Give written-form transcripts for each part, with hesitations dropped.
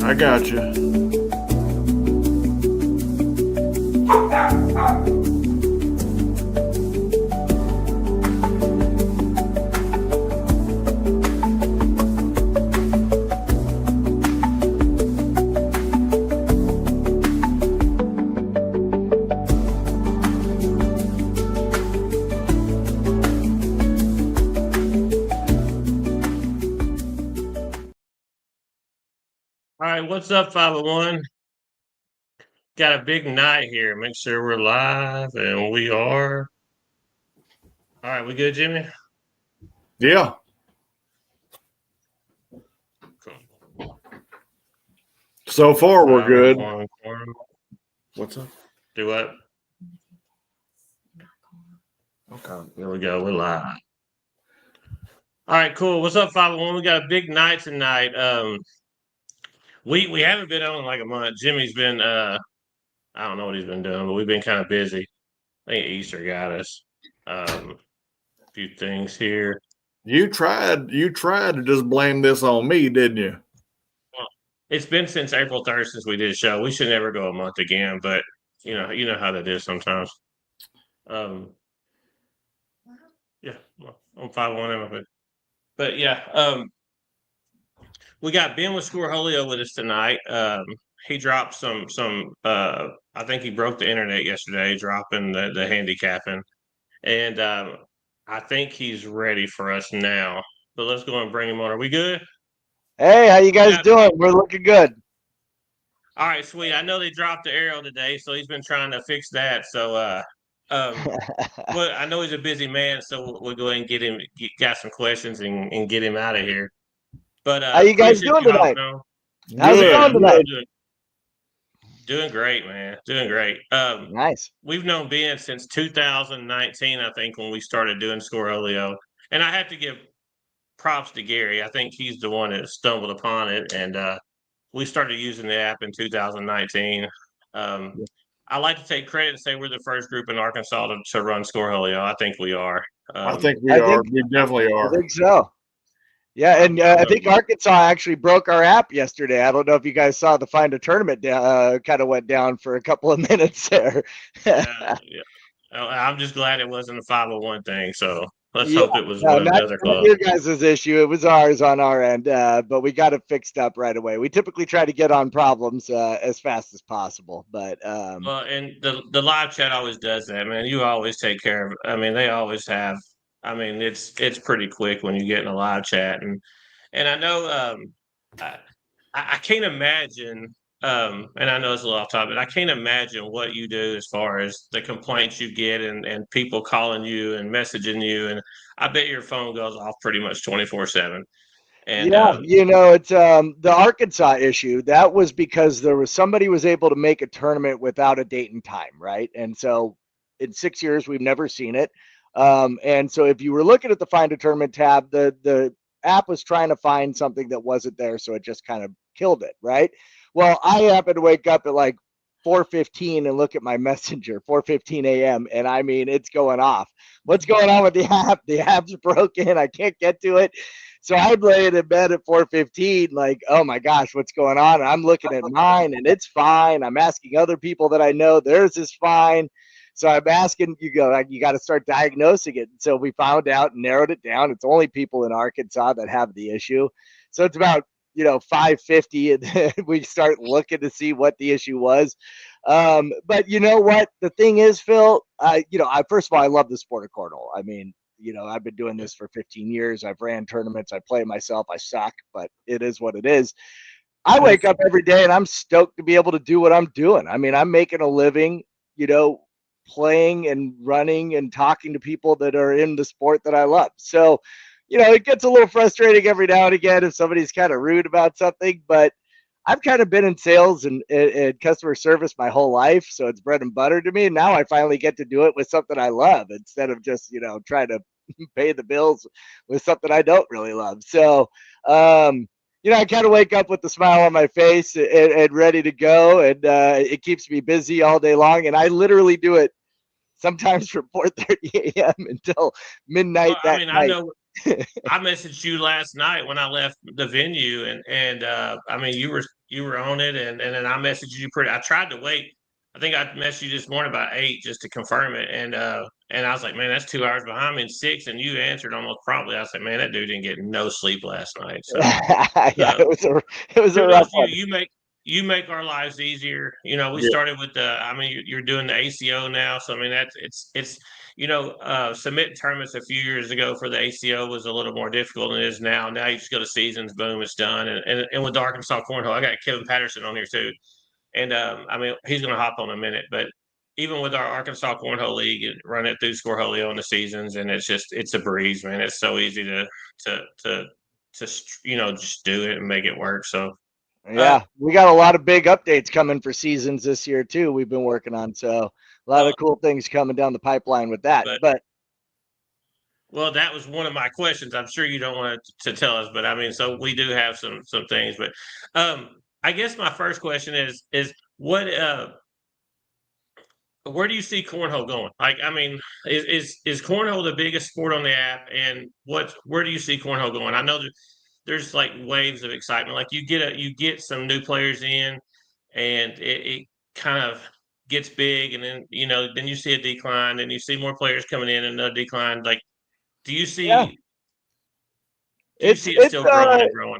I got you. All right, what's up, 501? Got a big night here. Make sure we're live, and we are. All right, we good, Jimmy? Yeah. Cool. So far, we're good. What's up? Do what? Okay, here we go. We're live. All right, cool. What's up, 501? We got a big night tonight. We haven't been on in like a month. Jimmy's been I don't know what he's been doing, but we've been kind of busy. I think Easter got us. A few things here. You tried to just blame this on me, didn't you? Well, it's been since April 3rd since we did a show. We should never go a month again, but you know how that is sometimes. Yeah, well, I'm 501 but yeah, we got Ben with Scoreholio with us tonight. He dropped some I think he broke the internet yesterday, dropping the handicapping, and I think he's ready for us now. So let's go and bring him on. Are we good? Hey, how you guys doing? We're looking good. All right, sweet. I know they dropped the arrow today, so he's been trying to fix that. So well, I know he's a busy man, so we'll go ahead and got some questions and get him out of here. But how you guys doing tonight? How's it going tonight? Doing great, man. Doing great. Nice. We've known Ben since 2019, I think, when we started doing Scoreholio. And I have to give props to Gary. I think he's the one that stumbled upon it, and we started using the app in 2019. I like to take credit and say we're the first group in Arkansas to run Scoreholio. I think we are. I think we are. We definitely are. I think so. Yeah, and I think Arkansas actually broke our app yesterday. I don't know if you guys saw the Find a Tournament kind of went down for a couple of minutes there. Yeah. I'm just glad it wasn't a 501 thing. So let's hope it was one of the other clubs. Not your guys' issue. It was ours on our end, but we got it fixed up right away. We typically try to get on problems as fast as possible. But well, and the live chat always does that, man. You always take care of it. I mean, they always have. I mean, it's pretty quick when you get in a live chat, and I know I can't imagine. And I know it's a little off topic, but I can't imagine what you do as far as the complaints you get and people calling you and messaging you, and I bet your phone goes off pretty much 24/7. And yeah, it's the Arkansas issue. That was because somebody was able to make a tournament without a date and time, right? And so in 6 years we've never seen it. And so if you were looking at the Find a Tournament tab, the app was trying to find something that wasn't there, so it just kind of killed it, right? Well, I happened to wake up at like 4:15 and look at my messenger, 4:15 a.m. And I mean, it's going off. What's going on with the app? The app's broken. I can't get to it. So I'd lay in bed at 4:15, like, oh my gosh, what's going on? And I'm looking at mine and it's fine. I'm asking other people that I know, theirs is fine. So I'm asking, you got to start diagnosing it. So we found out and narrowed it down. It's only people in Arkansas that have the issue. So it's about 5:50, and we start looking to see what the issue was. But you know what? The thing is, Phil, first of all, I love the sport of cornhole. I mean, I've been doing this for 15 years. I've ran tournaments. I play myself. I suck, but it is what it is. I wake up every day and I'm stoked to be able to do what I'm doing. I mean, I'm making a living, playing and running and talking to people that are in the sport that I love. So, it gets a little frustrating every now and again if somebody's kind of rude about something, but I've kind of been in sales and customer service my whole life. So it's bread and butter to me. And now I finally get to do it with something I love instead of just, trying to pay the bills with something I don't really love. So, I kind of wake up with a smile on my face and ready to go. And it keeps me busy all day long. And I literally do it sometimes from 4:30 a.m. until midnight that night. I messaged you last night when I left the venue, and I mean you were on it, and then I messaged you I tried to wait. I think I messaged you this morning about 8 just to confirm it, and I was like, man, that's 2 hours behind me, and 6, and you answered almost promptly. I was like, man, that dude didn't get no sleep last night. So Yeah, uh, it was a rough kudos to one. you make our lives easier. We Yeah. started with I mean, you're doing the ACO now, so I mean it's submitting tournaments a few years ago for the ACO was a little more difficult than it is now. Now you just go to seasons, boom, it's done. And with the Arkansas Cornhole, I got Kevin Patterson on here too, and I mean he's going to hop on in a minute, but even with our Arkansas Cornhole League, run it through Scoreholio in the seasons, and it's a breeze, man. It's so easy to just do it and make it work. So. Yeah, we got a lot of big updates coming for seasons this year too. We've been working on, so a lot of cool things coming down the pipeline with that. But well, that was one of my questions. I'm sure you don't want to tell us, but I mean, so we do have some things. But I guess my first question is what where do you see cornhole going? Like, I mean, is cornhole the biggest sport on the app, and where do you see cornhole going? I know that there's like waves of excitement. Like you get some new players in, and it kind of gets big, and then then you see a decline, and you see more players coming in and a decline. Like, do you yeah, see it's it still growing and growing?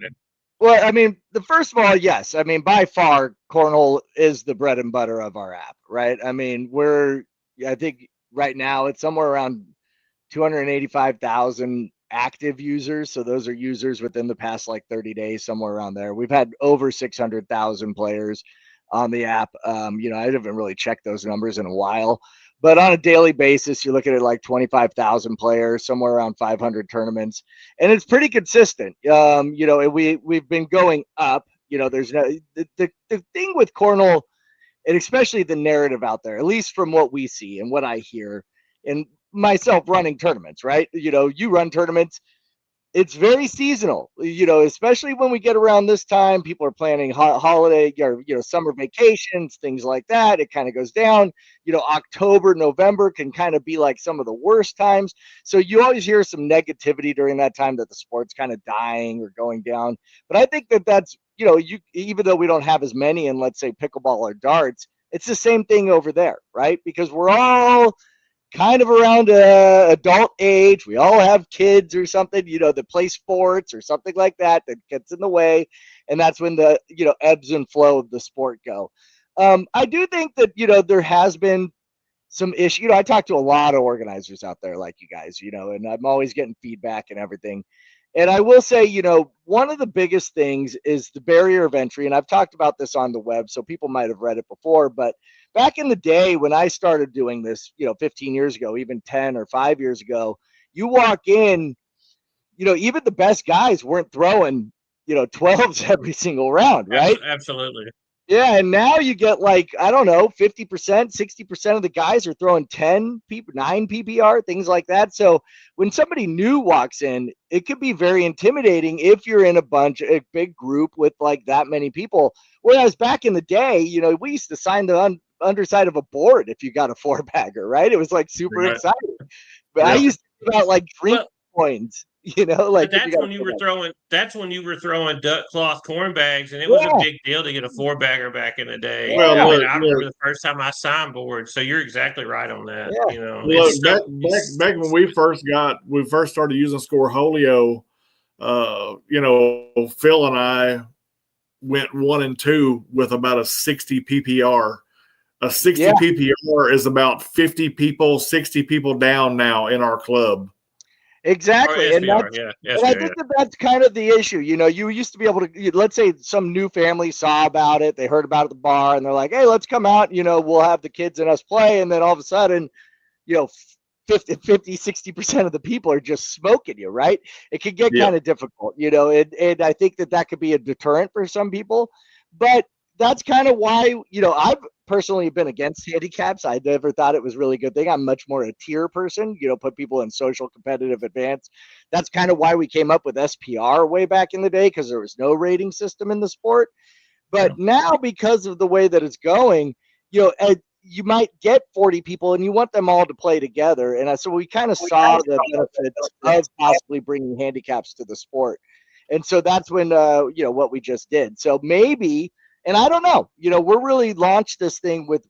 well, I mean, first of all, yes. I mean, by far, cornhole is the bread and butter of our app, right? I mean, I think right now it's somewhere around 285,000 active users. So those are users within the past like 30 days, somewhere around there. We've had over 600,000 players on the app. I haven't really checked those numbers in a while, but on a daily basis, you're looking at like 25,000 players, somewhere around 500 tournaments, and it's pretty consistent. We've been going up. There's no the thing with cornhole, and especially the narrative out there, at least from what we see and what I hear, and myself running tournaments, right? You run tournaments. It's very seasonal, especially when we get around this time. People are planning holiday or summer vacations, things like that. It kind of goes down. October, November can kind of be like some of the worst times. So you always hear some negativity during that time that the sport's kind of dying or going down. But I think that's even though we don't have as many in, let's say, pickleball or darts, it's the same thing over there, right? Because we're all kind of around adult age. We all have kids or something, that play sports or something like that gets in the way. And that's when the, ebbs and flow of the sport go. I do think that, there has been some issue. I talk to a lot of organizers out there like you guys, and I'm always getting feedback and everything. And I will say, one of the biggest things is the barrier of entry. And I've talked about this on the web, so people might have read it before. But back in the day when I started doing this, 15 years ago, even 10 or 5 years ago, you walk in, even the best guys weren't throwing, 12s every single round, right? Absolutely. Yeah, and now you get like, I don't know, 50%, 60% of the guys are throwing 9 PPR, things like that. So when somebody new walks in, it could be very intimidating if you're in a big group with like that many people. Whereas back in the day, we used to sign the underside of a board if you got a 4-bagger, right? It was like super exciting. But I used to give out like drink coins. But that's when you were throwing duck cloth corn bags, and it was a big deal to get a 4-bagger back in the day. Well, I remember the first time I signed boards, so you're exactly right on that. Back when we first started using Scoreholio, Phil and I went 1 and 2 with about a 60 PPR. A 60 PPR is about 50 people, 60 people down now in our club. Exactly. And I think that's kind of the issue. You used to be able to, let's say some new family saw about it, they heard about it at the bar, and they're like, hey, let's come out, we'll have the kids and us play. And then all of a sudden, 50, 60% of the people are just smoking you, right? It could get kind of difficult, and I think that could be a deterrent for some people. But that's kind of why, I've personally been against handicaps. I never thought it was really a good thing. I'm much more a tier person, put people in social competitive advance. That's kind of why we came up with SPR way back in the day, because there was no rating system in the sport. But now, because of the way that it's going, you might get 40 people and you want them all to play together. And so we kind of saw the benefits of possibly bringing handicaps to the sport. And so that's when, what we just did. So maybe, and I don't know, we're really launched this thing with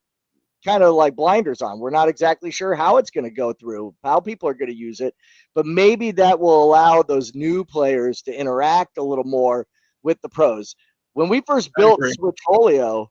kind of like blinders on. We're not exactly sure how it's going to go through, how people are going to use it, but maybe that will allow those new players to interact a little more with the pros. When we first built Scoreholio,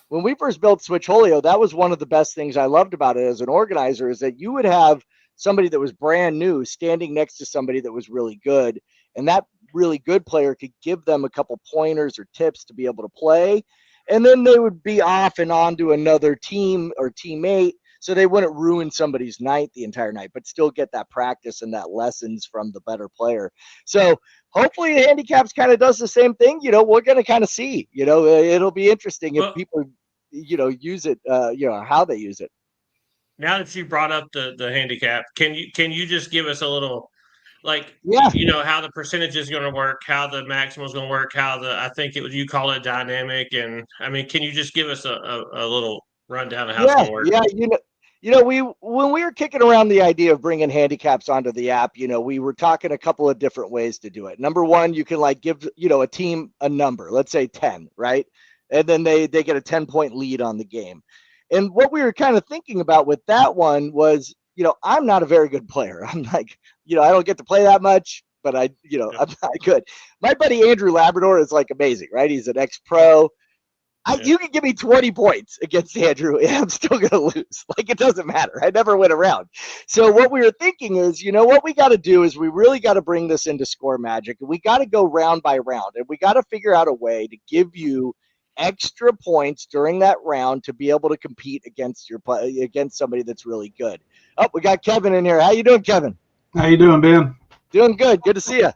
that was one of the best things I loved about it as an organizer, is that you would have somebody that was brand new standing next to somebody that was really good. And that really good player could give them a couple pointers or tips to be able to play. And then they would be off and on to another team or teammate, so they wouldn't ruin somebody's night the entire night, but still get that practice and that lessons from the better player. So hopefully the handicaps kind of does the same thing. We're going to kind of see, it'll be interesting if people, use it, how they use it. Now that you brought up the handicap, can you just give us a little, like, how the percentage is going to work, how the maximum is going to work, I think you call it dynamic. And I mean, can you just give us a little rundown of how it's going to work? Yeah. When we were kicking around the idea of bringing handicaps onto the app, we were talking a couple of different ways to do it. Number one, you can give, a team a number, let's say 10, right? And then they get a 10-point lead on the game. And what we were kind of thinking about with that one was, I'm not a very good player. I'm like, I don't get to play that much, but I'm not good. My buddy Andrew Labrador is amazing, right? He's an ex-pro. You can give me 20 points against Andrew and I'm still going to lose. It doesn't matter. I never win around. So what we were thinking is, what we got to do is we really got to bring this into Score Magic, and we got to go round by round, and we got to figure out a way to give you extra points during that round to be able to compete against somebody that's really good. Oh, we got Kevin in here. How you doing, Kevin? How you doing, Ben? Doing good. Good to see you.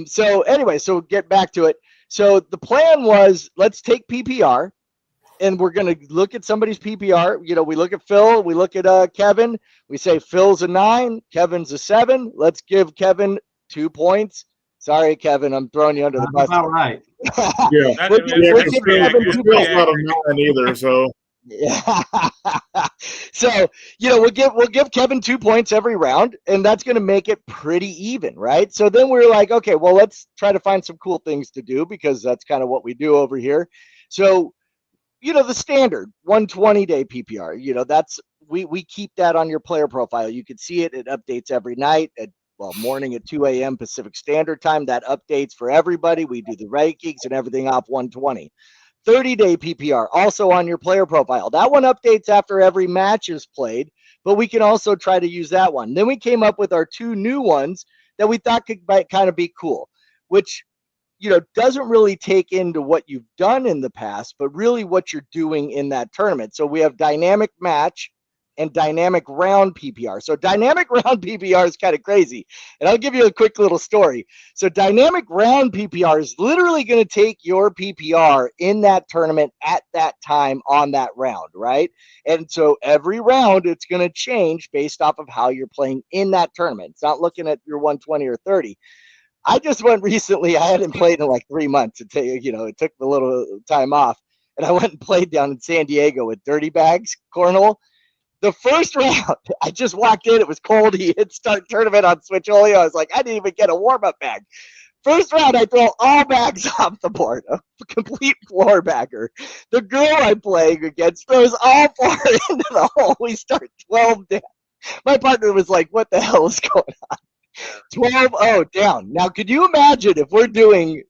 So get back to it. So the plan was, let's take PPR, and we're going to look at somebody's PPR. We look at Phil, we look at Kevin. We say Phil's a 9, Kevin's a 7. Let's give Kevin 2 points. Sorry, Kevin, I'm throwing you under the bus. All right. Yeah, Phil's not a 9 either, so. Yeah. So, we'll give Kevin 2 points every round, and that's going to make it pretty even, right? So then we're like, okay, well, let's try to find some cool things to do, because that's kind of what we do over here. So, the standard 120-day PPR, that's we keep that on your player profile. You can see it. It updates every night morning at 2 a.m. Pacific Standard Time. That updates for everybody. We do the rankings and everything off 120. 30-day PPR, also on your player profile. That one updates after every match is played, but we can also try to use that one. Then we came up with our 2 new ones that we thought might kind of be cool, which, doesn't really take into what you've done in the past, but really what you're doing in that tournament. So we have dynamic match and dynamic round PPR. So dynamic round PPR is kind of crazy. And I'll give you a quick little story. So dynamic round PPR is literally going to take your PPR in that tournament at that time on that round, right? And so every round it's going to change based off of how you're playing in that tournament. It's not looking at your 120 or 30. I just went recently. I hadn't played in 3 months. It took a little time off. And I went and played down in San Diego with Dirty Bags Cornhole. The first round, I just walked in. It was cold. He hit start tournament on Scoreholio. I was like, I didn't even get a warm-up bag. First round, I throw all bags off the board. A complete floor bagger. The girl I'm playing against throws all 4 into the hole. We start 12 down. My partner was like, what the hell is going on? 12-0 down. Now, could you imagine if we're doing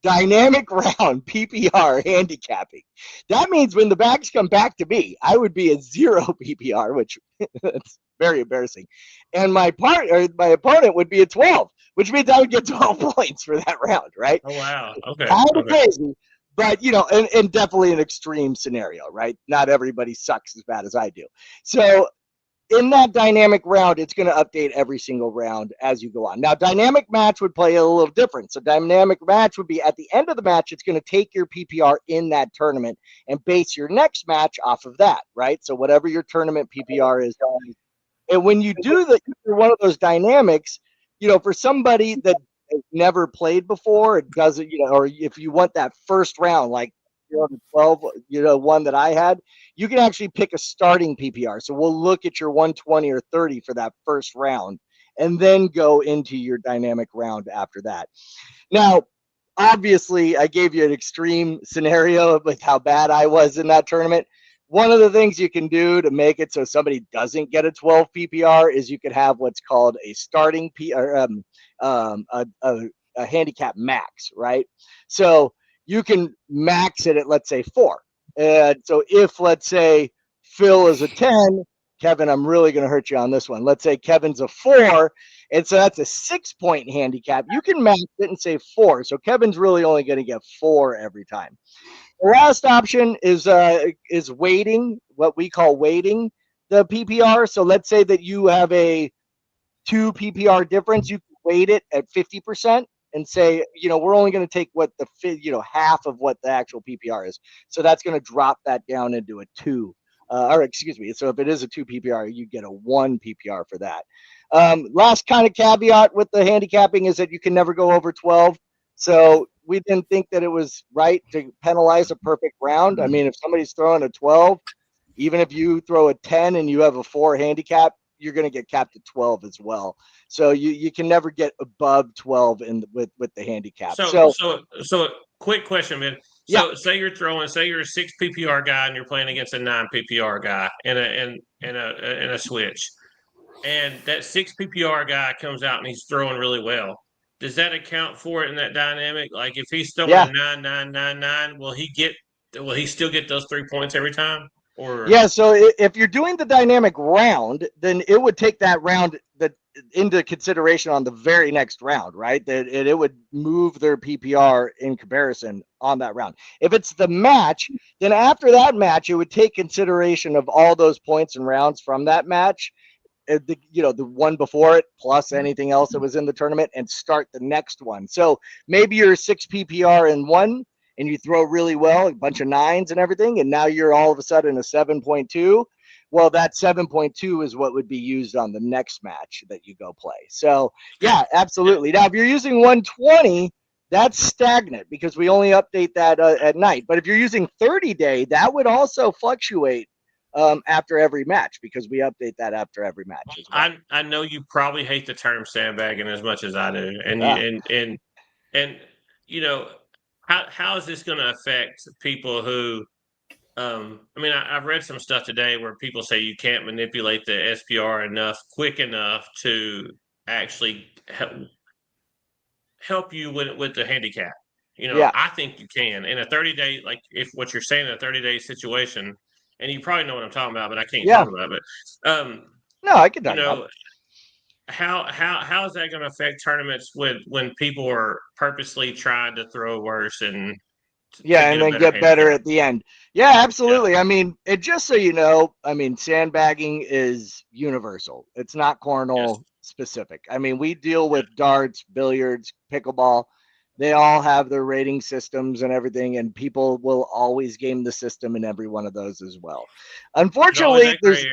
dynamic round PPR handicapping? That means when the bags come back to me, I would be at 0 PPR, which that's very embarrassing. And my opponent would be at 12, which means I would get 12 points for that round, right? Oh, wow. Okay. Kind of crazy, but and definitely an extreme scenario, right? Not everybody sucks as bad as I do. So in that dynamic round, it's going to update every single round as you go on. Now, dynamic match would play a little different. So dynamic match would be at the end of the match, it's going to take your PPR in that tournament and base your next match off of that, right? So whatever your tournament PPR is. And when you do that, you're one of those dynamics, for somebody that has never played before, it doesn't, or if you want that first round, like the 12, one that I had, you can actually pick a starting PPR. So we'll look at your 120 or 30 for that first round and then go into your dynamic round after that. Now, obviously, I gave you an extreme scenario with how bad I was in that tournament. One of the things you can do to make it so somebody doesn't get a 12 PPR is you could have what's called a starting a handicap max, right? So you can max it at, let's say, 4. And so if, let's say, Phil is a 10, Kevin, I'm really going to hurt you on this one. Let's say Kevin's a 4, and so that's a 6-point handicap. You can max it and say 4. So Kevin's really only going to get 4 every time. The last option is weighting, what we call weighting the PPR. So let's say that you have a 2 PPR difference. You can weight it at 50% and say, we're only going to take what half of what the actual PPR is. So that's going to drop that down into a 2. Or excuse me. So if it is a 2 PPR, you get a 1 PPR for that. Last kind of caveat with the handicapping is that you can never go over 12. So we didn't think that it was right to penalize a perfect round. I mean, if somebody's throwing a 12, even if you throw a 10 and you have a 4 handicap, you're going to get capped at 12 as well. So you can never get above 12 with the handicap. So quick question, man. So yeah. say you're a 6 PPR guy and you're playing against a 9 PPR guy in a switch, and that 6 PPR guy comes out and he's throwing really well. Does that account for it in that dynamic? Like if he's throwing a 9-9-9-9, will he still get those 3 points every time? Or yeah, so if you're doing the dynamic round, then it would take that round into consideration on the very next round, right? That it would move their PPR in comparison on that round. If it's the match, then after that match, it would take consideration of all those points and rounds from that match, the one before it plus anything else that was in the tournament, and start the next one. So maybe you're 6 PPR in one and you throw really well, a bunch of 9s and everything, and now you're all of a sudden a 7.2. Well, that 7.2 is what would be used on the next match that you go play. So yeah, absolutely. Now, if you're using 120, that's stagnant because we only update that at night. But if you're using 30-day, that would also fluctuate after every match because we update that after every match as well. I know you probably hate the term sandbagging as much as I do, and how is this going to affect people who? I've read some stuff today where people say you can't manipulate the SPR quick enough to actually help you with the handicap. I think you can in a 30-day, like if what you're saying in a 30-day situation, and you probably know what I'm talking about, but I can't talk about it. But no, I can talk about it. How is that going to affect tournaments when people are purposely trying to throw worse and then get better at the end? Yeah, absolutely. Yeah. I mean, just so you know, sandbagging is universal. It's not cornhole specific. I mean, we deal with darts, billiards, pickleball. They all have their rating systems and everything, and people will always game the system in every one of those as well. Unfortunately, there's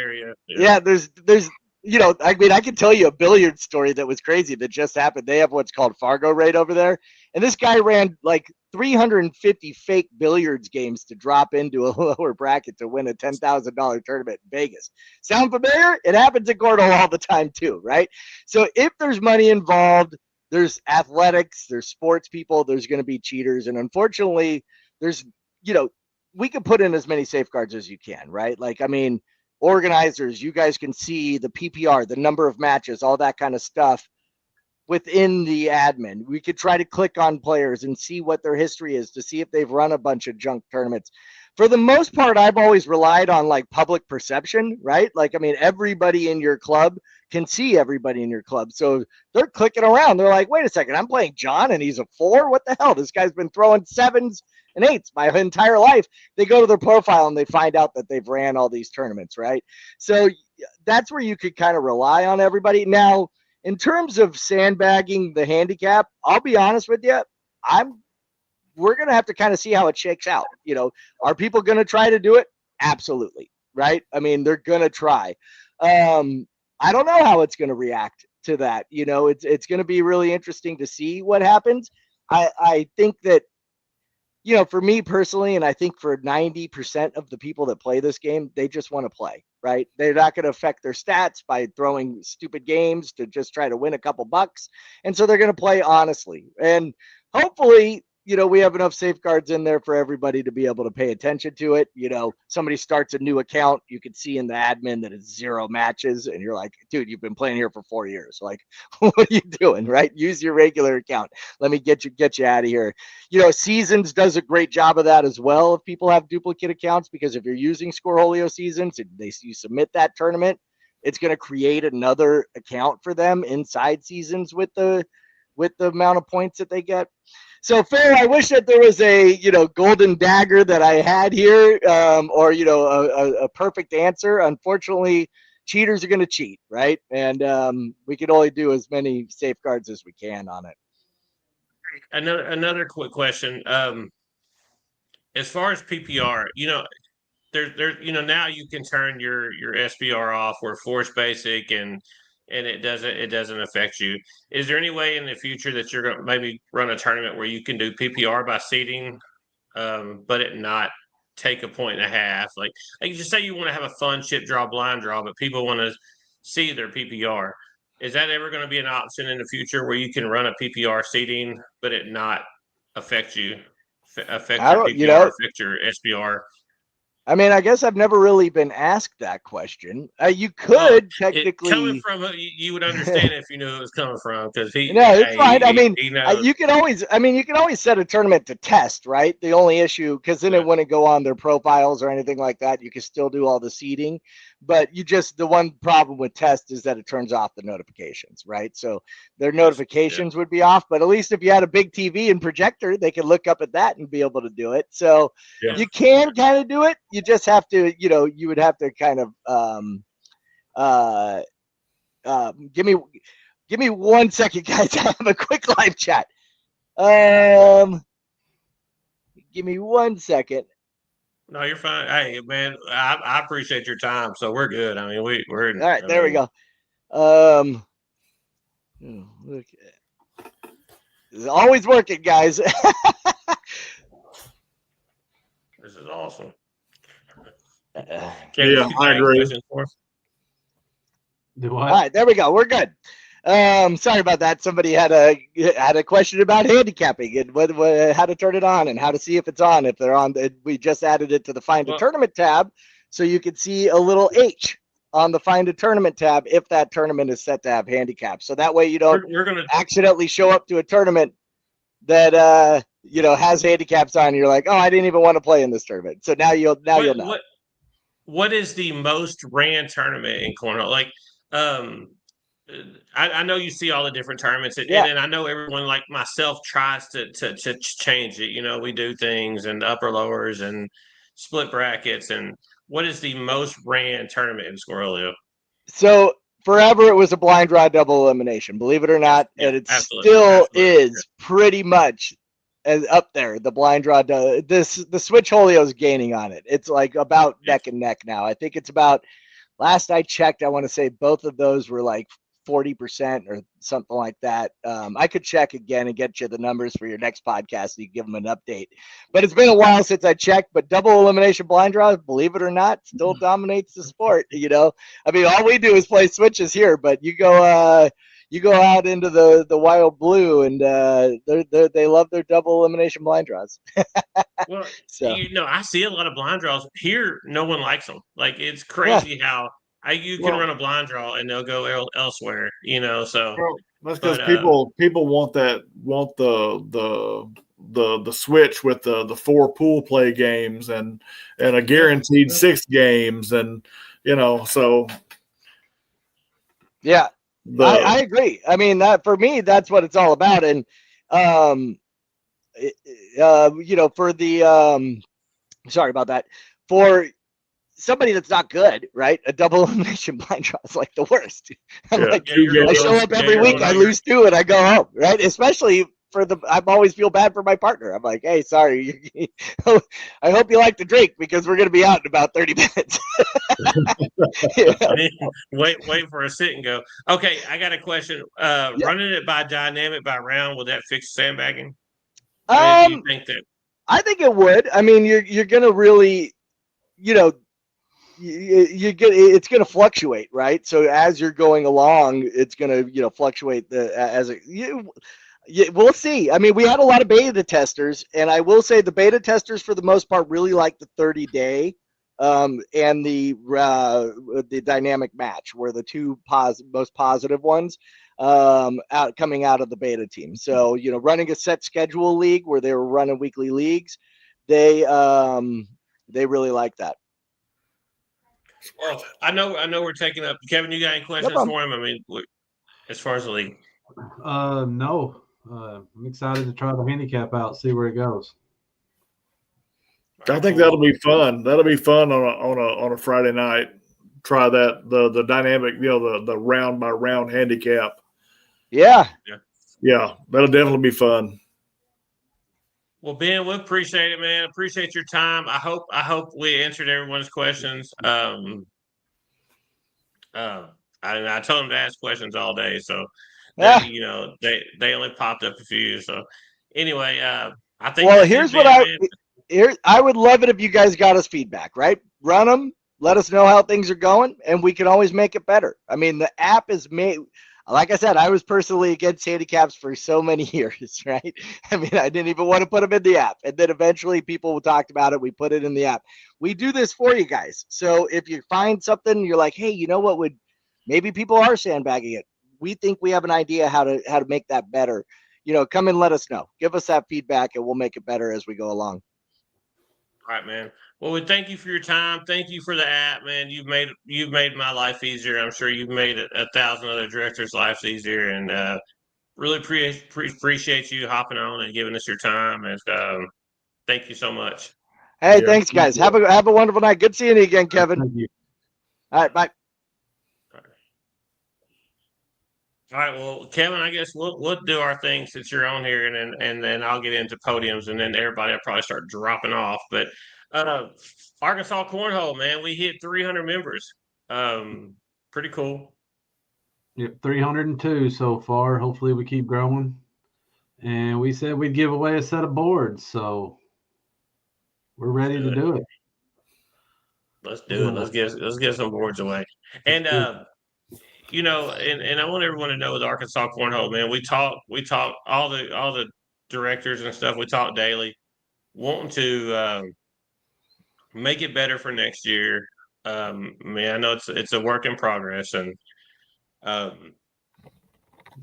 I can tell you a billiard story that was crazy that just happened. They have what's called Fargo rate over there, and this guy ran like 350 fake billiards games to drop into a lower bracket to win a $10,000 tournament in Vegas. Sound familiar? It happens in cornhole all the time too, right? So if there's money involved, there's athletics, there's sports people, there's going to be cheaters, and unfortunately, there's we can put in as many safeguards as you can, right? Like, organizers, you guys can see the PPR, the number of matches, all that kind of stuff within the admin. We could try to click on players and see what their history is to see if they've run a bunch of junk tournaments. For the most part, I've always relied on like public perception, right? Like, everybody in your club can see everybody in your club. So they're clicking around. They're like, wait a second, I'm playing John and he's a 4? What the hell? This guy's been throwing 7s and 8s my entire life. They go to their profile and they find out that they've ran all these tournaments, right? So that's where you could kind of rely on everybody. Now, in terms of sandbagging the handicap, I'll be honest with you, we're going to have to kind of see how it shakes out. Are people going to try to do it? Absolutely. Right. They're going to try. I don't know how it's going to react to that. It's going to be really interesting to see what happens. I think that for me personally, and I think for 90% of the people that play this game, they just want to play, right? They're not going to affect their stats by throwing stupid games to just try to win a couple bucks. And so they're going to play honestly. And hopefully, we have enough safeguards in there for everybody to be able to pay attention to it. Somebody starts a new account, you can see in the admin that it's 0 matches, and you're like, dude, you've been playing here for 4 years. Like, what are you doing, right? Use your regular account. Let me get you out of here. Seasons does a great job of that as well if people have duplicate accounts, because if you're using Scoreholio Seasons and you submit that tournament, it's going to create another account for them inside Seasons with the amount of points that they get. So, Phil, I wish that there was a golden dagger that I had here, or a perfect answer. Unfortunately, cheaters are going to cheat, right? And we can only do as many safeguards as we can on it. Another quick question. As far as PPR, now you can turn your SPR off or force basic, and it doesn't affect you. Is there any way in the future that you're going to maybe run a tournament where you can do PPR by seeding, but it not take a point and a half? Like just say you want to have a fun chip draw, blind draw, but people want to see their PPR. Is that ever going to be an option in the future where you can run a PPR seeding, but it not affect you, affect your PPR, affect your SPR? I mean, I guess I've never really been asked that question. You could technically coming from you would understand if you knew it was coming from, because it's fine. I mean, you can always set a tournament to test, right? The only issue, because then it wouldn't go on their profiles or anything like that. You can still do all the seeding, but the one problem with test is that it turns off the notifications, right? So their notifications would be off, but at least if you had a big TV and projector, they could look up at that and be able to do it. So you can kind of do it. You just have to, you would have to kind of give me 1 second, guys. I have a quick live chat. Give me 1 second. No, you're fine. Hey, man, I appreciate your time, so we're good. I mean, we're all right. There we go. Look, it's always working, guys. This is awesome. I agree. All right, there we go. We're good. Sorry about that. Somebody had a question about handicapping and how to turn it on and how to see if it's on. If they're on, we just added it to the Find a Tournament tab, so you can see a little H on the Find a Tournament tab if that tournament is set to have handicap. So that way you don't accidentally show up to a tournament that has handicaps on. And you're like, oh, I didn't even want to play in this tournament. So now you'll know. What is the most ran tournament in cornhole? Like, I know you see all the different tournaments, and I know everyone like myself tries to change it. We do things and upper lowers and split brackets. And what is the most ran tournament in Scoreholio? So forever it was a blind draw double elimination, believe it or not, and it still is pretty much up there. The blind draw, the Switchholio is gaining on it. It's like about neck and neck now. I think it's about, last I checked, I want to say both of those were like 40% or something like that. I could check again and get you the numbers for your next podcast so you give them an update. But it's been a while since I checked. But double elimination blind draw, believe it or not, still dominates the sport. I mean, all we do is play switches here, but you go out into the wild blue, and they love their double elimination blind draws. Well, I see a lot of blind draws here. No one likes them. Like, it's crazy how you can run a blind draw and they'll go elsewhere. So that's because people want the switch with the 4 pool play games and a guaranteed 6 games, and so yeah. I agree. I mean, that for me, that's what it's all about. And, for the, sorry about that, for somebody that's not good, right? A double elimination blind draw is like the worst. I show up every week, I lose 2, and I go home, right? Especially I always feel bad for my partner. I'm like, hey, sorry. I hope you like to drink, because we're going to be out in about 30 minutes. Wait for a sit and go. Okay, I got a question. Running it by dynamic by round, will that fix sandbagging? Do you think that? I think it would. I mean, you're going to really, you know, it's going to fluctuate, right? So as you're going along, it's going to, fluctuate we'll see. I mean, we had a lot of beta testers, and I will say the beta testers for the most part really like the 30-day and the dynamic match were the two most positive ones coming out of the beta team. So, running a set schedule league where they were running weekly leagues, they really like that. Well, I know we're taking up. Kevin, you got any questions for him? I mean, as far as the league. No. I'm excited to try the handicap out, see where it goes. I think that'll be fun. That'll be fun on a Friday night. Try that the dynamic, the round by round handicap. Yeah. That'll definitely be fun. Well, Ben, we appreciate it, man. Appreciate your time. I hope we answered everyone's questions. I told them to ask questions all day, so they only popped up a few. So anyway, I think. Well, here's what I would love it if you guys got us feedback, right? Run them, let us know how things are going, and we can always make it better. I mean, the app is made. Like I said, I was personally against handicaps for so many years, right? I mean, I didn't even want to put them in the app. And then eventually people talked about it. We put it in the app. We do this for you guys. So if you find something, you're like, hey, you know what maybe people are sandbagging it. We think we have an idea how to make that better. Come and let us know. Give us that feedback and we'll make it better as we go along. All right, man. Well, we thank you for your time. Thank you for the app, man. You've made my life easier. I'm sure you've made 1,000 other directors' lives easier, and really appreciate you hopping on and giving us your time. And thank you so much. Hey, thanks, guys. Have a wonderful night. Good seeing you again, Kevin. Thank you. All right, bye. All right, well, Kevin, I guess we'll do our thing since you're on here, and then I'll get into podiums, and then everybody will probably start dropping off. But Arkansas Cornhole, man, we hit 300 members. Pretty cool. Yep, 302 so far. Hopefully we keep growing. And we said we'd give away a set of boards, so we're ready to do it. Let's do it. Let's give some boards away. And and I want everyone to know with Arkansas Cornhole, man, we talk all the directors and stuff. We talk daily, wanting to make it better for next year. Man, I know it's a work in progress, and it's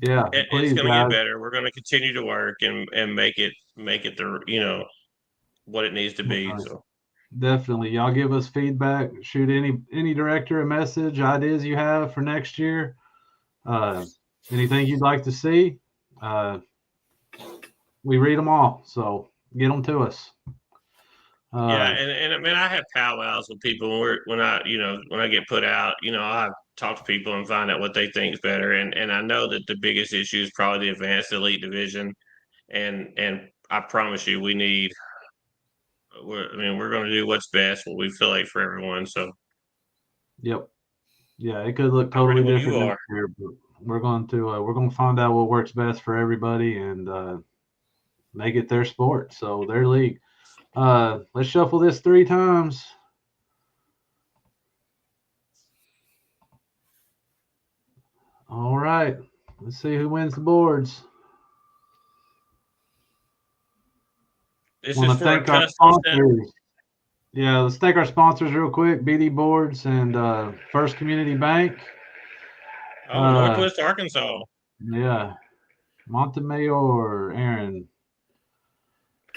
going to get better. We're going to continue to work and make it the what it needs to be. Right. So definitely, y'all give us feedback. Shoot any director a message, ideas you have for next year. Anything you'd like to see. We read them all, so get them to us. And I mean, I have powwows with people when I get put out. I talk to people and find out what they think is better. And I know that the biggest issue is probably the advanced elite division. And I promise you, we're going to do what's best, what we feel like for everyone. So. Yep. Yeah, it could look totally different next year, but we're going to find out what works best for everybody and make it their sport, so their league. Let's shuffle this 3 times. All right. Let's see who wins the boards. This is for a custom sponsors. Yeah, let's thank our sponsors real quick. BD Boards and First Community Bank. Northwest Arkansas. Yeah. Montemayor, Aaron.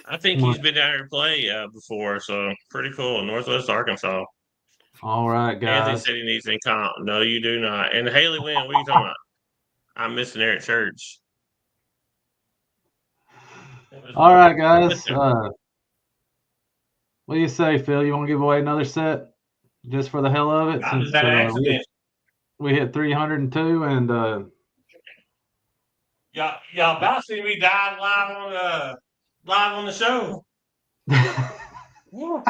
I think he's been down here to play before, so pretty cool. Northwest Arkansas. All right, guys. Anthony said he needs an comp. No, you do not. And Haley Wynn, what are you talking about? I'm missing there at church. All right, guys. What do you say, Phil? You want to give away another set just for the hell of it? Since we hit 302 and y'all about to see me die live on the show. What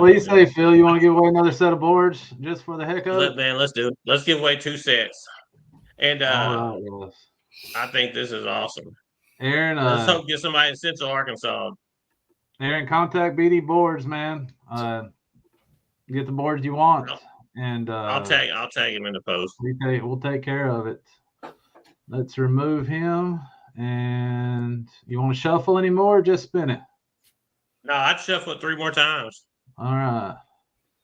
do you say, Phil? You want to give away another set of boards just for the heck of it? Man, let's do it. Let's give away 2 sets. And right, I think this is awesome. Aaron, let's hope get somebody in Central Arkansas. Aaron, contact BD Boards, man. Get the boards you want, and I'll tag him in the post. We'll take care of it. Let's remove him. And you want to shuffle anymore or just spin it? No, I'd shuffle it 3 more times. All right.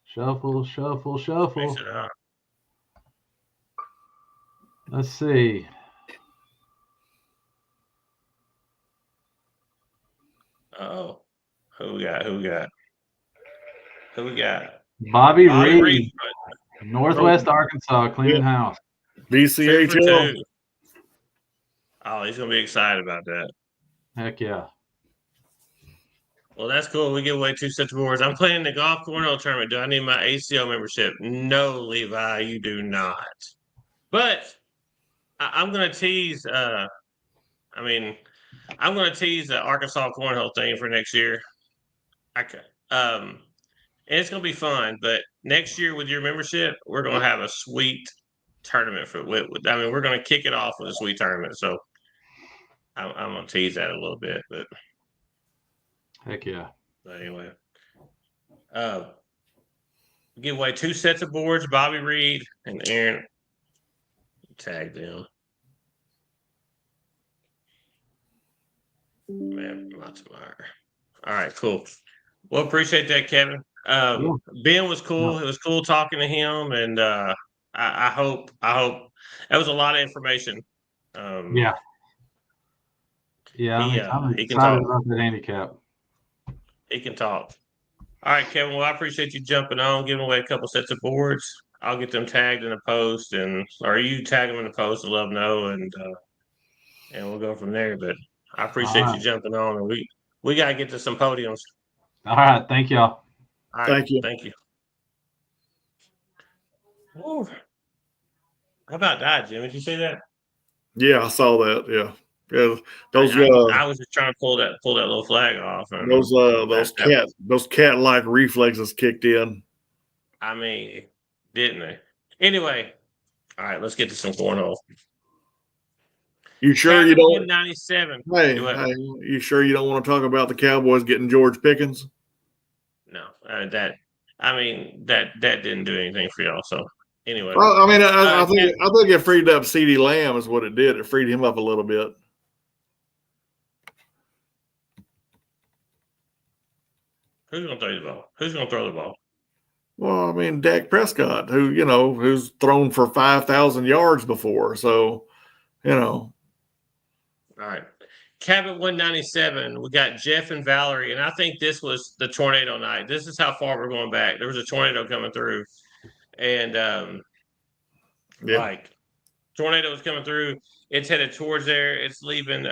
Shuffle. Mix it up. Let's see. Oh, who we got? Bobby Reed. Northwest Arkansas, cleaning house. BCHL. Oh, he's going to be excited about that. Heck yeah. Well, that's cool. We give away 2 sets of boards. I'm playing the golf cornhole tournament. Do I need my ACO membership? No, Levi, you do not. But I'm going to tease. I'm going to tease the Arkansas cornhole thing for next year. And it's going to be fun. But next year with your membership, we're going to have a sweet tournament we're going to kick it off with a sweet tournament. So I'm going to tease that a little bit, but heck yeah. But anyway, give away 2 sets of boards. Bobby Reed and Aaron, tag them. Man, all right, cool. Well, appreciate that, Kevin. Ben was cool. It was cool talking to him, and I hope that was a lot of information. Yeah, I'm excited about that handicap. He can talk. All right, Kevin. Well, I appreciate you jumping on, giving away a couple sets of boards. I'll get them tagged in the post, or you tag them in the post and let them know, and we'll go from there. But I appreciate you jumping on, and we got to get to some podiums. All right, thank y'all. All right, thank you. Ooh. How about that, Jim? Did you see that? Yeah, I saw that. Yeah. Those I was just trying to pull that little flag off. Those cat-like reflexes kicked in. I mean, didn't they? Anyway, all right, let's get to some cornhole. You sure you don't? 197. Hey, you sure you don't want to talk about the Cowboys getting George Pickens? No, that didn't do anything for y'all. So anyway, well, I mean, I think it freed up CeeDee Lamb is what it did. It freed him up a little bit. Who's going to throw the ball? Who's going to throw the ball? Well, I mean, Dak Prescott, who's thrown for 5,000 yards before. So, All right. Cabot 197, we got Jeff and Valerie, and I think this was the tornado night. This is how far we're going back. There was a tornado coming through, and tornado was coming through. It's headed towards there. It's leaving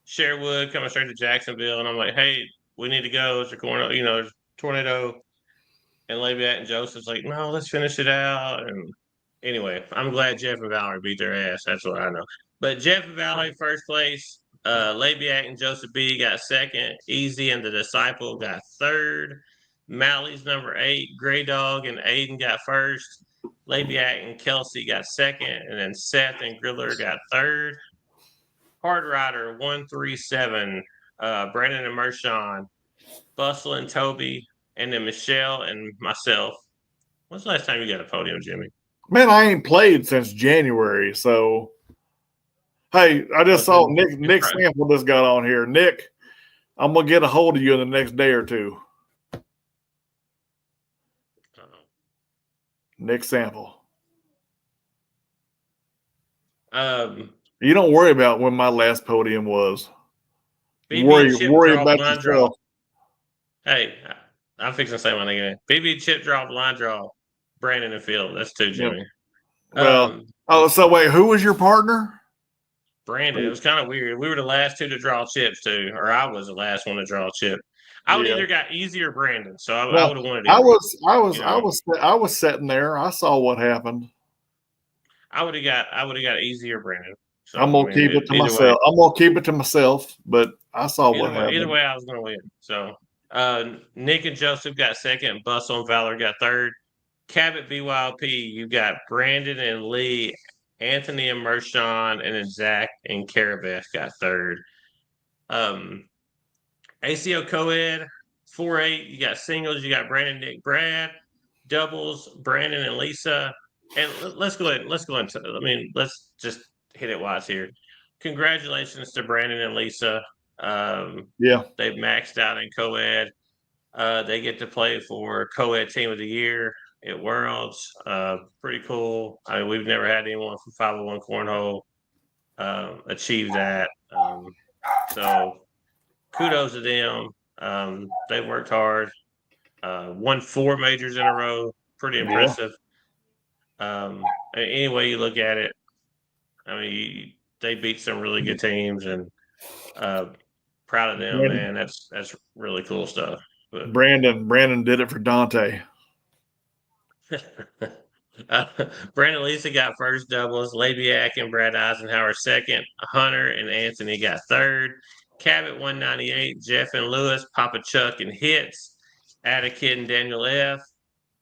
Sherwood, coming straight to Jacksonville, and I'm like, hey, we need to go. It's a tornado, there's a tornado, and Leviat and Joseph's like, no, let's finish it out. And anyway, I'm glad Jeff and Valerie beat their ass. That's what I know. But Jeff and Valerie first place. Labiak and Joseph B got second. Easy and the Disciple got third. Mally's number 8. Gray Dog and Aiden got first. Labiak and Kelsey got second. And then Seth and Griller got third. Hard Rider 137. Brandon and Mershon. Bustle and Toby. And then Michelle and myself. When's the last time you got a podium, Jimmy? Man, I ain't played since January, so... Hey, I just saw Nick Sample just got on here. Nick, I'm going to get a hold of you in the next day or two. Nick Sample. You don't worry about when my last podium was. Worry about yourself. Hey, I'm fixing to say my name again. BB chip drop, line draw, Brandon and Phil. That's 2, Jimmy. Yep. Well, so wait, who was your partner? Brandon. It was kind of weird. We were the last 2 to draw chips too, or I was the last one to draw a chip. I would either got Easy or Brandon, so I would have wanted. I was sitting there. I saw what happened. I would have got Easy or Brandon. So, I'm gonna keep it to myself. I'm gonna keep it to myself, but I saw what happened. Either way, I was gonna win. So Nick and Joseph got second. Bustle and Valor got third. Cabot BYLP, you got Brandon and Lee Anthony and Mershon, and then Zach and Karabeth got third. ACO co-ed 4-8. You got singles. You got Brandon, Nick, Brad. Doubles, Brandon and Lisa. And let's go ahead. Let's just hit it while it's here. Congratulations to Brandon and Lisa. They've maxed out in co-ed. They get to play for co-ed team of the year at Worlds. Pretty cool. I mean, we've never had anyone from 501 Cornhole achieve that. So kudos to them. They worked hard. Won 4 majors in a row. Pretty impressive. Any way you look at it, I mean, they beat some really good teams, and proud of them, man. That's really cool stuff. But Brandon did it for Dante. Brandon Lisa got first doubles. Labiak and Brad Eisenhower second. Hunter and Anthony got third. Cabot 198. Jeff and Lewis. Papa Chuck and Hits. Attakid and Daniel F.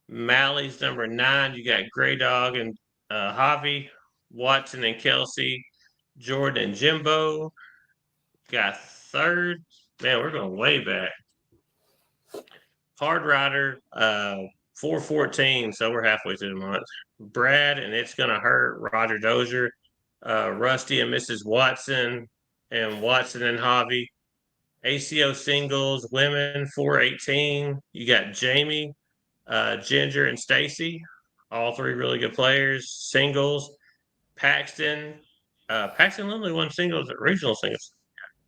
Mally's number 9. You got Gray Dog and Javi. Watson and Kelsey. Jordan and Jimbo got third. Man, we're going way back. Hard Rider, 414, so we're halfway through the month. Brad and It's Gonna Hurt, Roger Dozier, Rusty and Mrs. Watson, and Watson and Javi. ACO singles, women, 418. You got Jamie, Ginger, and Stacy, all 3 really good players. Singles, Paxton Lindley won singles at regional singles.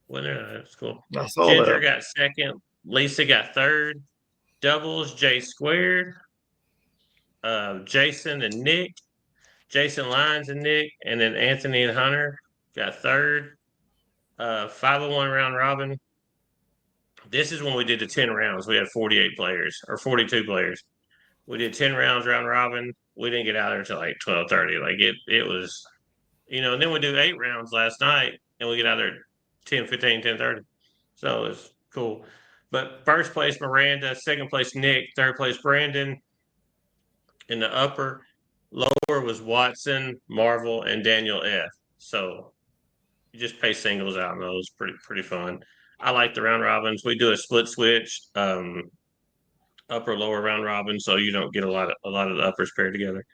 Winner, that's cool. Ginger got second. Lisa got third. Doubles, J Squared, Jason and Nick, Jason Lyons and Nick, and then Anthony and Hunter got third. 501 round robin. This is when we did the 10 rounds. We had 48 players or 42 players. We did 10 rounds round robin. We didn't get out there until like 12:30. Like it was, and then we do 8 rounds last night, and we get out there 10:15, 10:30. So it's cool. But first place, Miranda. Second place, Nick. Third place, Brandon. In the upper, lower was Watson, Marvel, and Daniel F. So you just pay singles out in those. Pretty fun. I like the round robins. We do a split switch, upper lower round robin, so you don't get a lot of the uppers paired together.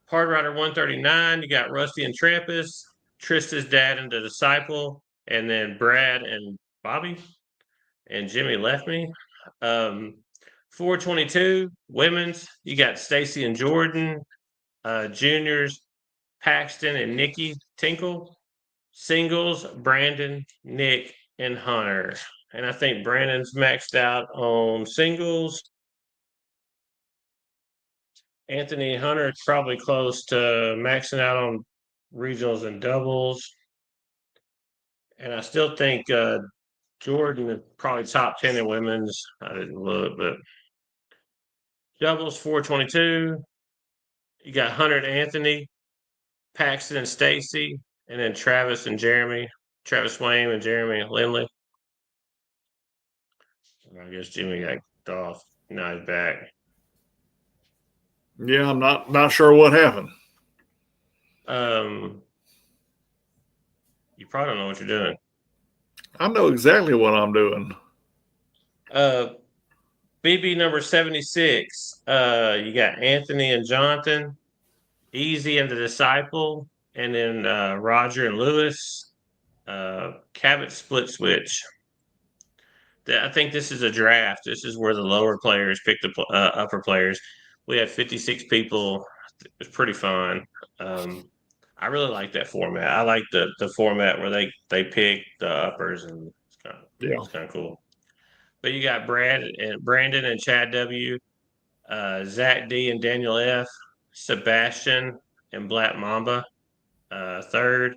Hard Rider 139. You got Rusty and Trampus, Trista's dad and the disciple, and then Brad and Bobby. And Jimmy left me. 422 women's. You got Stacy and Jordan, juniors, Paxton and Nikki Tinkle. Singles, Brandon, Nick, and Hunter. And I think Brandon's maxed out on singles. Anthony and Hunter is probably close to maxing out on regionals and doubles. And I still think Jordan is probably top 10 in women's. I didn't look, but doubles 422. You got Hunter and Anthony, Paxton and Stacy, and then Travis and Jeremy. Travis Swain and Jeremy Lindley. I guess Jimmy got off. Now he's back. Yeah, I'm not sure what happened. You probably don't know what you're doing. I know exactly what I'm doing. BB number 76. You got Anthony and Jonathan, Easy and the Disciple, and then Roger and Lewis. Cabot split switch. I think this is a draft. This is where the lower players pick the upper players. We had 56 people. It was pretty fun. I really like that format. I like the format where they pick the uppers, and it's kind of cool. But you got Brandon and Chad W, Zach D and Daniel F, Sebastian and Black Mamba, third.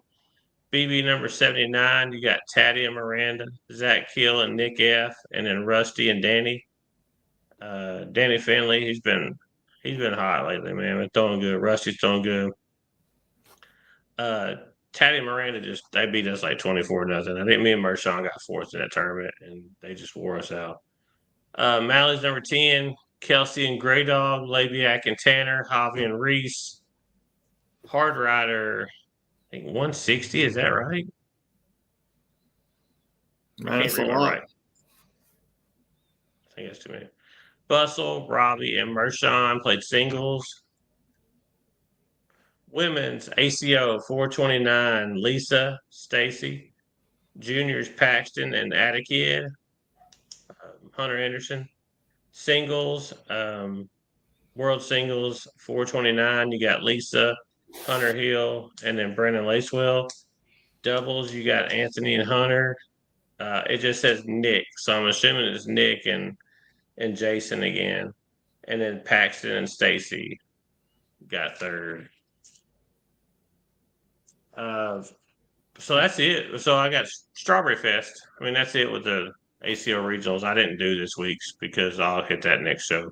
BB number 79, you got Taddy and Miranda, Zach Kill and Nick F, and then Rusty and Danny. Danny Finley, he's been hot lately, man. He's throwing good. Rusty's throwing good. Taddy and Miranda they beat us like 24-0. I think me and Mershon got fourth in that tournament, and they just wore us out. Mally's number 10, Kelsey and Gray Dog, Labiak and Tanner, Javi and Reese. Hard Rider, I think 160. Is that right? Man, Can't read my right. I think that's too many. Bustle, Robbie, and Mershon played singles. Women's ACO 429, Lisa, Stacy. Juniors Paxton and Attakid, Hunter Anderson. Singles, World Singles 429. You got Lisa, Hunter Hill, and then Brendan Lacewell. Doubles, you got Anthony and Hunter. It just says Nick, so I'm assuming it's Nick and Jason again. And then Paxton and Stacy got third. So that's it. So I got Strawberry Fest. I mean, that's it with the ACO regionals. I didn't do this week's because I'll hit that next show.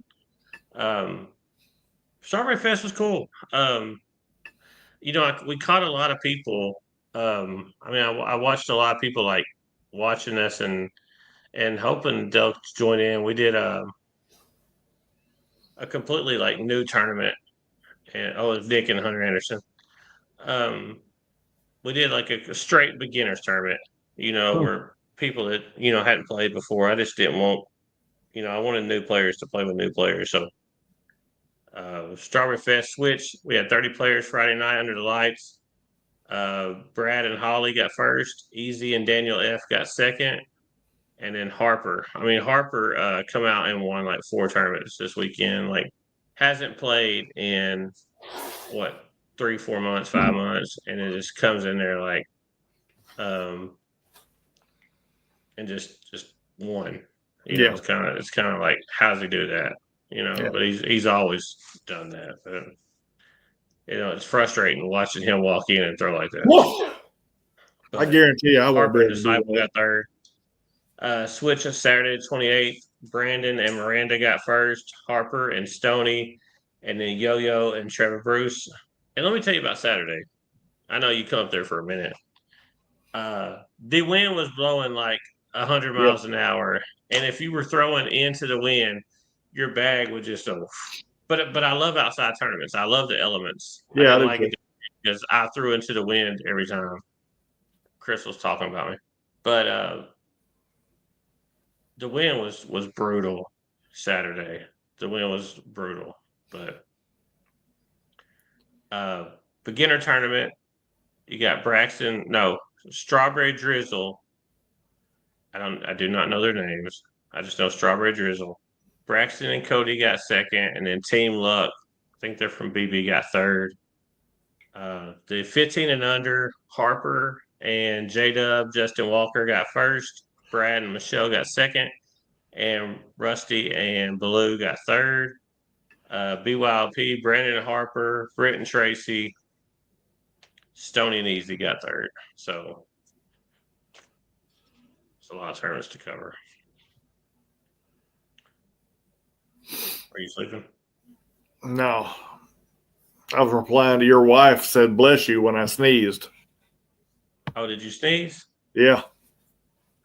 Strawberry Fest was cool. We caught a lot of people. I watched a lot of people like watching us and hoping they'll join in. We did a completely like new tournament, and it was Nick and Hunter Anderson. We did like a straight beginners tournament, where people that, hadn't played before. I just didn't want, I wanted new players to play with new players. So, Strawberry Fest switch. We had 30 players Friday night under the lights. Brad and Holly got first. Easy and Daniel F got second. And then Harper. Harper come out and won like 4 tournaments this weekend. Like, hasn't played in what, 3-4 months, 5 months, and it just comes in there like, and just won. It's kind of like, how does he do that? But he's always done that. But it's frustrating watching him walk in and throw like that. I guarantee you, I won't Harper and Disciple got third. Switch of Saturday 28th. Brandon and Miranda got first. Harper and Stoney, and then Yo-Yo and Trevor Bruce. And let me tell you about Saturday. I know you come up there for a minute. The wind was blowing like 100 miles an hour, and if you were throwing into the wind, your bag would just go. But I love outside tournaments. I love the elements. Yeah, I didn't like it because I threw into the wind every time. Chris was talking about me, but the wind was brutal Saturday. The wind was brutal, but beginner tournament. You got Strawberry Drizzle. I do not know their names. I just know Strawberry Drizzle. Braxton and Cody got second, and then Team Luck, I think they're from BB, got third. The 15 and under, Harper and J-Dub, Justin Walker got first. Brad and Michelle got second. And Rusty and Blue got third. BYLP, Brandon Harper, Britt and Tracy, Stoney and Easy got third. So it's a lot of tournaments to cover. Are you sleeping? No. I was replying to your wife said, bless you, when I sneezed. Oh, did you sneeze? Yeah.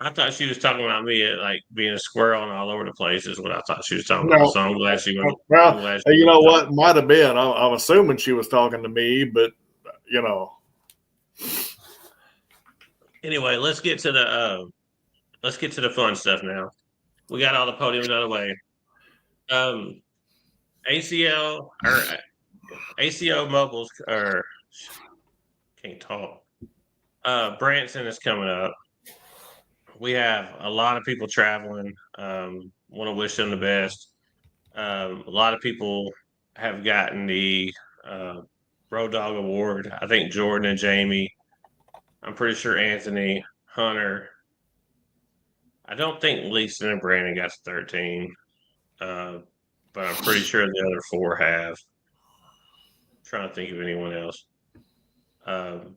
I thought she was talking about me like being a squirrel and all over the place is what I thought she was talking about. So I'm glad she went. Well, you know what? Might have been. I'm assuming she was talking to me, but Anyway, let's get to the fun stuff now. We got all the podiums out of the way. ACO mobiles or can't talk. Branson is coming up. We have a lot of people traveling. Want to wish them the best. A lot of people have gotten the Road Dog Award. I think Jordan and Jamie. I'm pretty sure Anthony, Hunter. I don't think Lisa and Brandon got to 13. But I'm pretty sure the other 4 have. I'm trying to think of anyone else. I'm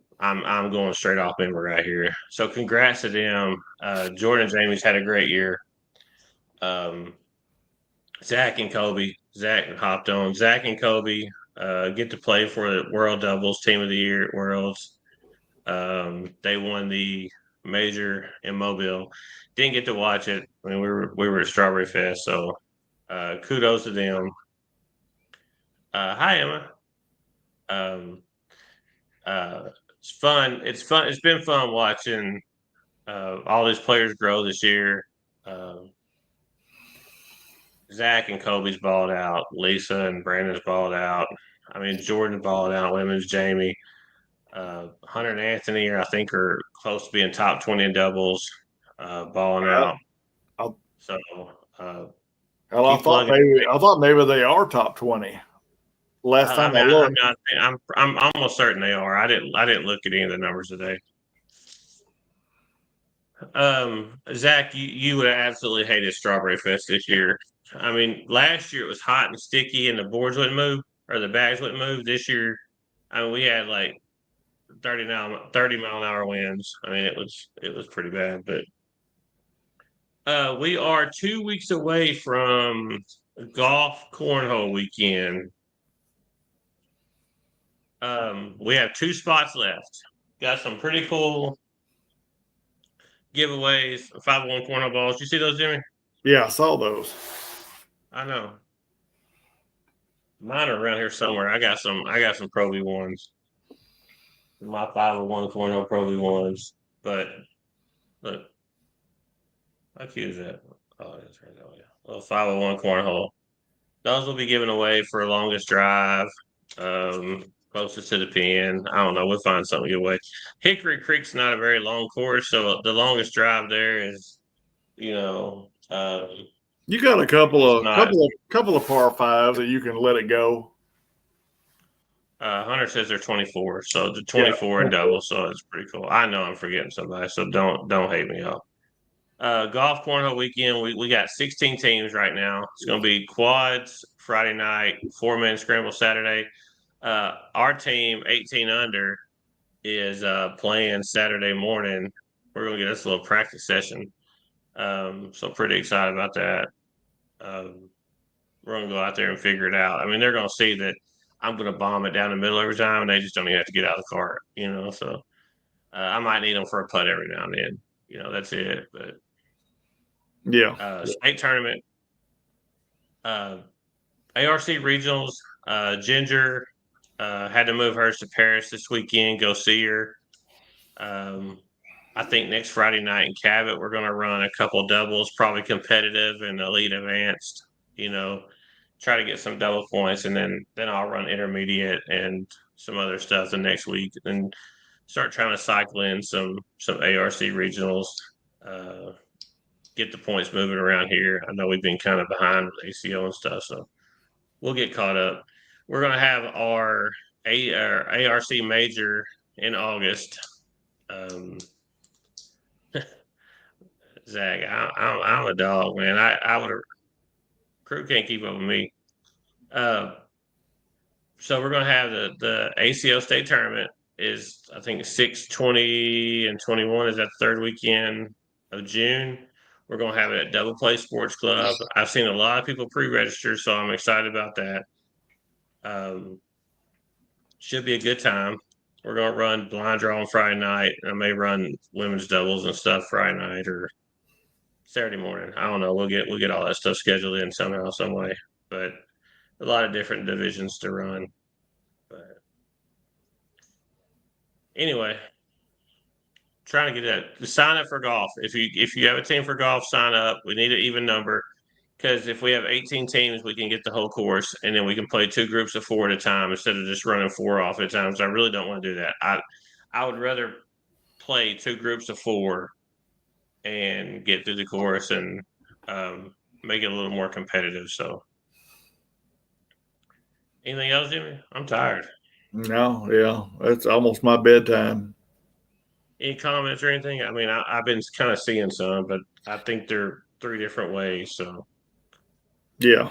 going straight off memory right here. So congrats to them. Jordan and Jamie's had a great year. Zach and Kobe. Zach hopped on. Zach and Kobe get to play for the World Doubles Team of the Year at Worlds. They won the major in Mobile. Didn't get to watch it. I mean, we were at Strawberry Fest, so kudos to them. Hi, Emma. It's fun. It's fun. It's been fun watching all these players grow this year. Zach and Kobe's balled out. Lisa and Brandon's balled out. I mean, Jordan balled out. Women's Jamie. Hunter and Anthony I think are close to being top 20 in doubles, balling out. So I thought maybe they are top 20. Last time I looked, I'm almost certain they are. I didn't look at any of the numbers today. Zach, you would have absolutely hated Strawberry Fest this year. I mean, last year it was hot and sticky, and the boards wouldn't move or the bags wouldn't move. This year, I mean, we had like 30 mile an hour winds. I mean, it was pretty bad. But we are 2 weeks away from golf cornhole weekend. We have 2 spots left. Got some pretty cool giveaways. 501 cornhole balls. You see those, Jimmy? Yeah, I saw those. I know. Mine are around here somewhere. I got some Pro V1s. My 501 cornhole Pro V1s. But look, how cute is that? Oh, it's right there. Yeah. Little 501 cornhole. Those will be given away for longest drive, closest to the pin. I don't know. We'll find something to give away. Hickory Creek's not a very long course, so the longest drive there is, you got a couple of par fives that you can let it go. Hunter says they're 24, so the 24 and double, so it's pretty cool. I know I'm forgetting somebody, so don't hate me up. Golf cornhole weekend, we got 16 teams right now. It's going to be quads Friday night, 4-man scramble Saturday. Our team, 18 under, is playing Saturday morning. We're going to get us a little practice session. So pretty excited about that. We're going to go out there and figure it out. I mean, they're going to see that I'm going to bomb it down the middle every time, and they just don't even have to get out of the cart, So I might need them for a putt every now and then. That's it. But state tournament, ARC regionals. Ginger had to move hers to Paris this weekend. Go see her. I think next Friday night in Cabot, we're going to run a couple doubles, probably competitive and elite advanced. Try to get some double points, and then I'll run intermediate and some other stuff the next week, and start trying to cycle in some ARC regionals. Get the points moving around here. I know we've been kind of behind with ACO and stuff, so we'll get caught up. We're going to have our ARC major in August. Zach, I'm a dog, man. I would have. Crew can't keep up with me. So we're going to have the ACO state tournament is, I think, 6, 20, and 21 is that the third weekend of June. We're going to have it at Double Play Sports Club. I've seen a lot of people pre-register, so I'm excited about that. Should be a good time. We're going to run blind draw on Friday night. I may run women's doubles and stuff Friday night or Saturday morning. I don't know. We'll get all that stuff scheduled in somehow, some way. But a lot of different divisions to run. But anyway, trying to get that. Sign up for golf. If you have a team for golf, sign up. We need an even number, because if we have 18 teams, we can get the whole course, and then we can play 2 groups of 4 at a time instead of just running 4 off at times. I really don't want to do that. I would rather play 2 groups of 4 and get through the course and make it a little more competitive. So, anything else, Jimmy? I'm tired. No, yeah, it's almost my bedtime. Any comments or anything? I mean, I've been kind of seeing some, but I think they're 3 different ways. So, yeah.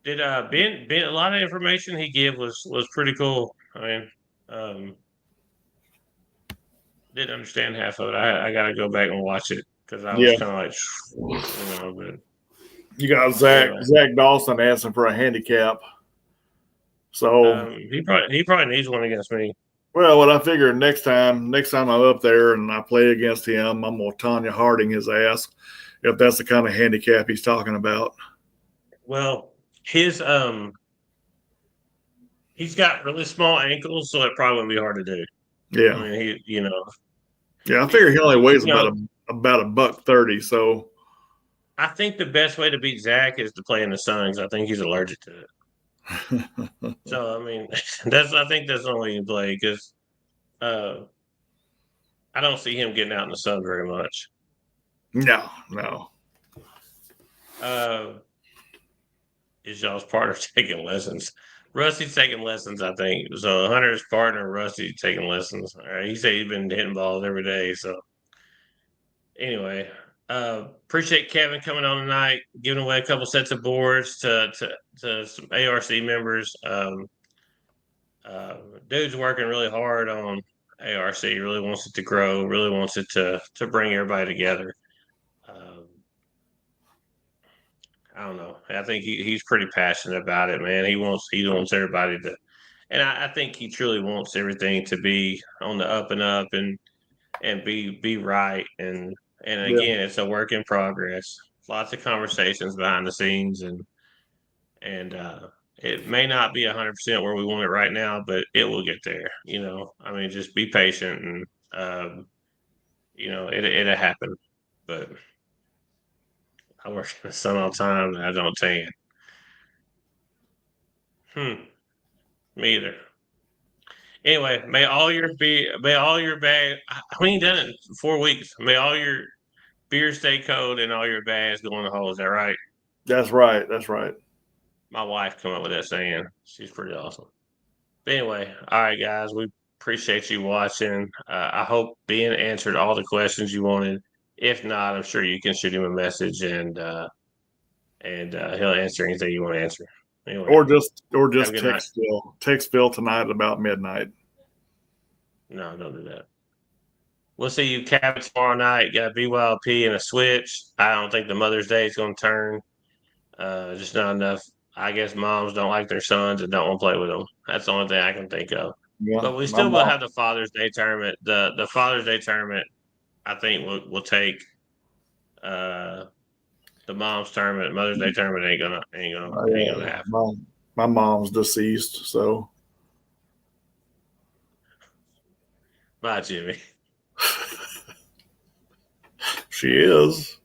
Did Ben a lot of information he gave was pretty cool. I mean, didn't understand half of it. I got to go back and watch it because I was kind of like, but you got Zach Dawson asking for a handicap. So he probably needs one against me. Well, what I figure next time I'm up there and I play against him, I'm gonna Tanya Harding his ass if that's the kind of handicap he's talking about. Well, his He's got really small ankles, so it probably wouldn't be hard to do. Yeah. I mean, Yeah, I figure he only weighs you know, about $130. So I think the best way to beat Zach is to play in the sun because I think he's allergic to it. So I mean, I think that's the only way you play because I don't see him getting out in the sun very much. no. Is y'all's partner taking lessons? Rusty's taking lessons, I think. So Hunter's partner, Rusty's taking lessons. All right, he said he's been hitting balls every day. So anyway, appreciate Kevin coming on tonight, giving away a couple sets of boards to some ARC members. Dude's working really hard on ARC. Really wants it to grow. Really wants it to bring everybody together. I don't know. I think he's pretty passionate about it, man. He wants everybody to, and I think he truly wants everything to be on the up and up and be right. And again, it's a work in progress. Lots of conversations behind the scenes, and it may not be 100% where we want it right now, but it will get there. I mean, just be patient, and it'll happen. But I work in the sun all the time, and I don't tan. Me either. Anyway, may all your bag. We ain't done it in 4 weeks. May all your beers stay cold and all your bags go in the hole. Is that right? That's right. That's right. My wife come up with that saying. She's pretty awesome. But anyway, all right, guys, we appreciate you watching. I hope Ben answered all the questions you wanted. If not, I'm sure you can shoot him a message and he'll answer anything you want to answer. Anyway, or just text Phil. Text Phil tonight at about midnight. No, don't do that. We'll see you Cabot tomorrow night. Got a BYLP and a switch. I don't think the Mother's Day is going to turn. Just not enough. I guess moms don't like their sons and don't want to play with them. That's the only thing I can think of. Yeah, but we still will have the Father's Day tournament. The Father's Day tournament, I think, will take the mom's tournament. Mother's Day tournament ain't gonna happen. My mom's deceased, so. Bye, Jimmy. She is.